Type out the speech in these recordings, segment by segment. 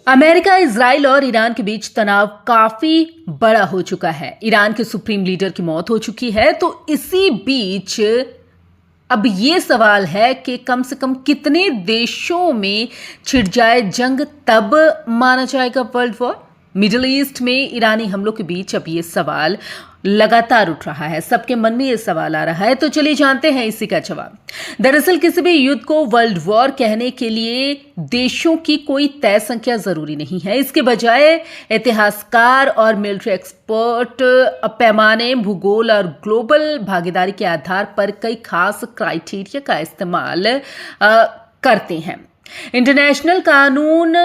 America, Israel और Iran के बीच तनाव काफी बड़ा हो चुका है। ईरान के सुप्रीम लीडर की मौत हो चुकी है, तो इसी बीच अब ये सवाल है कि कम से कम कितने देशों में छिड़ जाए जंग तब माना जाएगा वर्ल्ड वॉर। मिडिल ईस्ट में ईरानी हमलों के बीच अब ये सवाल लगातार उठ रहा है, सबके मन में ये सवाल आ रहा है। तो चलिए जानते हैं इसी का जवाब। दरअसल किसी भी युद्ध को वर्ल्ड वॉर कहने के लिए देशों की कोई तय संख्या जरूरी नहीं है। इसके बजाय इतिहासकार और मिलिट्री एक्सपर्ट पैमाने, भूगोल और ग्लोबल भागीदारी के आधार पर कई खास क्राइटेरिया का इस्तेमाल करते हैं। इंटरनेशनल कानून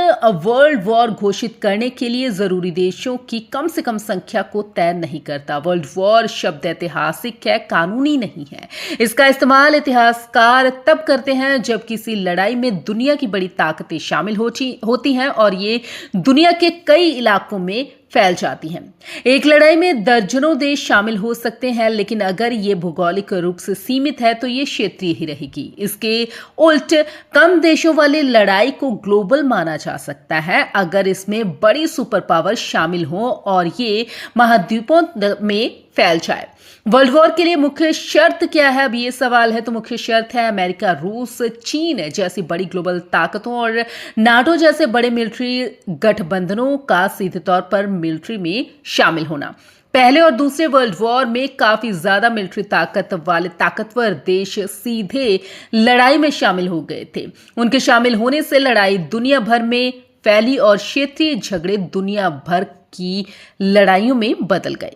वर्ल्ड वॉर घोषित करने के लिए जरूरी देशों की कम से कम संख्या को तय नहीं करता। वर्ल्ड वॉर शब्द ऐतिहासिक है, कानूनी नहीं है। इसका इस्तेमाल इतिहासकार तब करते हैं जब किसी लड़ाई में दुनिया की बड़ी ताकतें शामिल होती हैं और ये दुनिया के कई इलाकों में फैल जाती हैं। एक लड़ाई में दर्जनों देश शामिल हो सकते हैं, लेकिन अगर ये भौगोलिक रूप से सीमित है तो ये क्षेत्रीय ही रहेगी। इसके उल्ट कम देशों वाली लड़ाई को ग्लोबल माना जा सकता है अगर इसमें बड़ी सुपर पावर शामिल हो और ये महाद्वीपों में फैल जाए। वर्ल्ड वॉर के लिए मुख्य शर्त क्या है, अब ये सवाल है। तो मुख्य शर्त है अमेरिका, रूस, चीन जैसी बड़ी ग्लोबल ताकतों और नाटो जैसे बड़े मिलिट्री गठबंधनों का सीधे तौर पर मिलिट्री में शामिल होना। पहले और दूसरे वर्ल्ड वॉर में काफी ज्यादा मिलिट्री ताकत वाले ताकतवर देश सीधे लड़ाई में शामिल हो गए थे। उनके शामिल होने से लड़ाई दुनिया भर में फैली और क्षेत्रीय झगड़े दुनिया भर की लड़ाइयों में बदल गए।